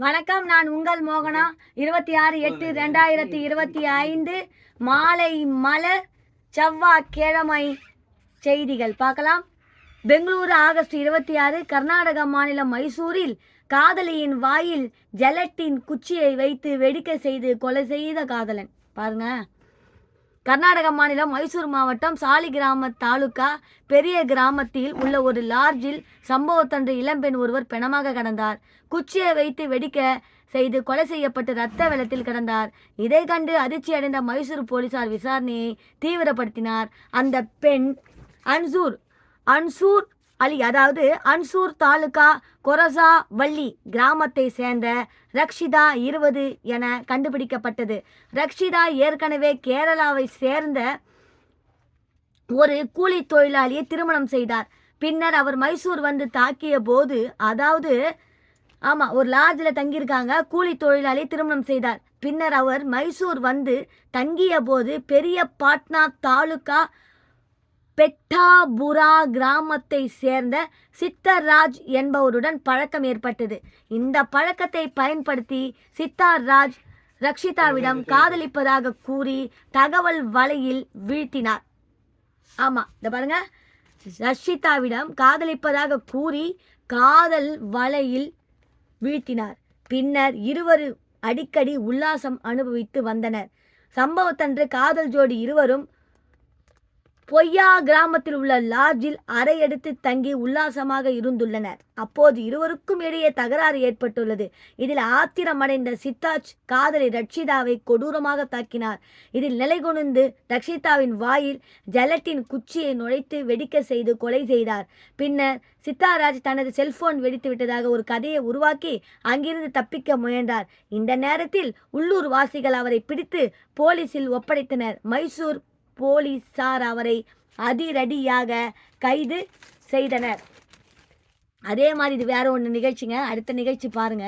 வணக்கம். நான் உங்கள் மோகனா. 26/8/2025 மாலை மலர் செவ்வாய்க்கிழமை செய்திகள் பார்க்கலாம். பெங்களூரு ஆகஸ்ட் 26. கர்நாடக மாநிலம் மைசூரில் காதலியின் வாயில் ஜெலட்டின் குச்சியை வைத்து வெடிக்க செய்து கொலை செய்த காதலன். பாருங்க, கர்நாடக மாநிலம் மைசூர் மாவட்டம் சாலிகிராம தாலுகா பெரிய கிராமத்தில் உள்ள ஒரு லாட்ஜில் சம்பவத்தன்று இளம்பெண் ஒருவர் பிணமாக கிடந்தார். குச்சியை வைத்து வெடிக்க செய்து கொலை செய்யப்பட்டு இரத்த வெள்ளத்தில் கிடந்தார். இதை கண்டு அதிர்ச்சி அடைந்த மைசூர் போலீசார் விசாரணையை தீவிரப்படுத்தினார். அந்த பெண் அன்சூர் அலி, அதாவது அன்சூர் தாலுகா கொரசா வள்ளி கிராமத்தை சேர்ந்த ரக்ஷிதா 20 என கண்டுபிடிக்கப்பட்டது. ரக்ஷிதா ஏற்கனவே கேரளாவை சேர்ந்த ஒரு கூலி தொழிலாளியை திருமணம் செய்தார். பின்னர் அவர் மைசூர் வந்து தாக்கிய போது, ஒரு லாட்ஜில் தங்கியிருக்காங்க. கூலி தொழிலாளியை திருமணம் செய்தார். பின்னர் அவர் மைசூர் வந்து தங்கிய போது பெரிய பாட்னா தாலுகா பெட்டாபுரா கிராமத்தை சேர்ந்த சித்தர்ராஜ் என்பவருடன் பழக்கம் ஏற்பட்டது. இந்த பழக்கத்தை பயன்படுத்தி சித்தர்ராஜ் ரக்ஷிதாவிடம் காதலிப்பதாக கூறி தகவல் வலையில் வீழ்த்தினார். இதை பாருங்க, ரக்ஷிதாவிடம் காதலிப்பதாக கூறி காதல் வலையில் வீழ்த்தினார். பின்னர் இருவரும் அடிக்கடி உல்லாசம் அனுபவித்து வந்தனர். சம்பவத்தன்று காதல் ஜோடி இருவரும் பொய்யா கிராமத்தில் உள்ள லாட்ஜில் அறை எடுத்து தங்கி உல்லாசமாக இருந்துள்ளனர். அப்போது இருவருக்கும் இடையே தகராறு ஏற்பட்டுள்ளது. இதில் ஆத்திரமடைந்த சித்தார்த் காதலி ரக்ஷிதாவை கொடூரமாக தாக்கினார். இதில் நிலைகுனிந்து ரக்ஷிதாவின் வாயில் ஜெலட்டின் குச்சியை நுழைத்து வெடிக்க செய்து கொலை செய்தார். பின்னர் சித்தாராஜ் தனது செல்போன் வெடித்து விட்டதாக ஒரு கதையை உருவாக்கி அங்கிருந்து தப்பிக்க முயன்றார். இந்த நேரத்தில் உள்ளூர் வாசிகள் அவரை பிடித்து போலீசில் ஒப்படைத்தனர். மைசூர் போலீசார் அவரை அதிரடியாக கைது செய்தனர். அதே மாதிரி இது வேற ஒன்று நிகழ்ச்சிங்க. அடுத்த நிகழ்ச்சி பாருங்க.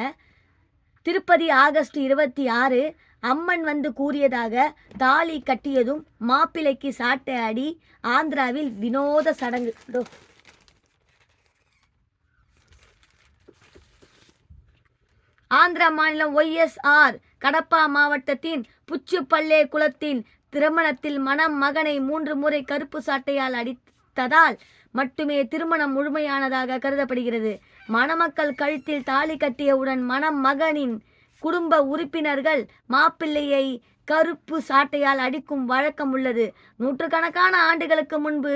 திருப்பதி ஆகஸ்ட் 26. அம்மன் வந்து கூறியதாக தாலி கட்டியதும் மாப்பிள்ளைக்கு சாட்டை அடி. ஆந்திராவில் வினோத சடங்கு. ஆந்திரா மாநிலம் OSR கடப்பா மாவட்டத்தின் புச்சுப்பள்ளே குளத்தின் திருமணத்தில் மணமகனை 3 முறை கருப்பு சாட்டையால் அடித்ததால் மட்டுமே திருமணம் முழுமையானதாக கருதப்படுகிறது. மணமக்கள் கழுத்தில் தாலி கட்டியவுடன் மணமகனின் குடும்ப உறுப்பினர்கள் மாப்பிள்ளையை கருப்பு சாட்டையால் அடிக்கும் வழக்கம் உள்ளது. நூற்றுக்கணக்கான ஆண்டுகளுக்கு முன்பு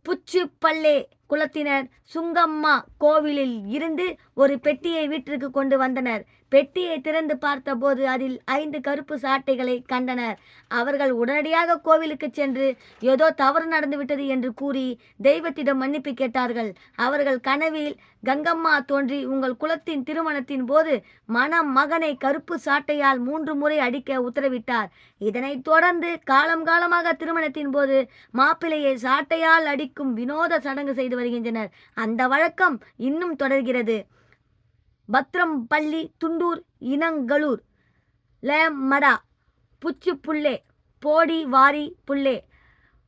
புச்சுப்பள்ளே குலத்தினர் சுங்கம்மா கோவிலில் இருந்து ஒரு பெட்டியை வீட்டிற்கு கொண்டு வந்தனர். பெட்டியை திறந்து பார்த்தபோது அதில் 5 கருப்பு சாட்டைகளை கண்டனர். அவர்கள் உடனடியாக கோவிலுக்கு சென்று ஏதோ தவறு நடந்துவிட்டது என்று கூறி தெய்வத்திடம் மன்னிப்பு கேட்டார்கள். அவர்கள் கனவில் கங்கம்மா தோன்றி உங்கள் குலத்தின் திருமணத்தின் போது மணமகனை கருப்பு சாட்டையால் 3 முறை அடிக்க உத்தரவிட்டார். இதனைத் தொடர்ந்து காலமாக திருமணத்தின் போது மாப்பிள்ளையை சாட்டையால் அடிக்கும் வினோத சடங்கு செய்து வருகின்றனர். அந்த வழக்கம் இன்னும் தொடர்கிறது. பத்ரம்பள்ளி, துண்டூர், இனங்களூர், லேமடா, புச்சுப்புள்ளே, போடி வாரி புள்ளே,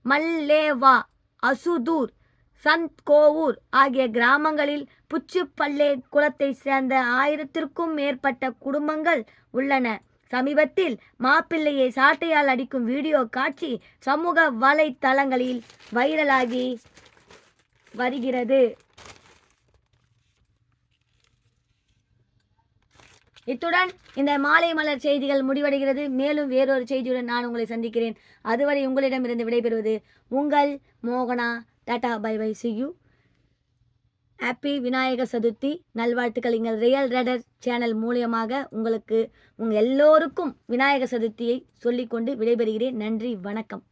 மல்லேவா, அசுதூர், சந்த்கோவூர் ஆகிய கிராமங்களில் புச்சுப்பள்ளே குலத்தை சேர்ந்த 1000க்கும் மேற்பட்ட குடும்பங்கள் உள்ளன. சமீபத்தில் மாப்பிள்ளையை சாட்டையால் அடிக்கும் வீடியோ காட்சி சமூக வலைத்தளங்களில் வைரலாகி வருகிறது. இத்துடன் இந்த மாலை மலர் செய்திகள் முடிவடைகிறது. மேலும் வேறொரு செய்தியுடன் நான் உங்களை சந்திக்கிறேன். அதுவரை உங்களிடமிருந்து விடைபெறுவது உங்கள் மோகனா. Tata, bye bye, see you. Happy Vinayaka Chaturthi நல்வாழ்த்துக்கள். எங்கள் ரியல் ரெடர் சேனல் மூலியமாக உங்கள் எல்லோருக்கும் விநாயக சதுர்த்தியை சொல்லிக்கொண்டு விடைபெறுகிறேன். நன்றி, வணக்கம்.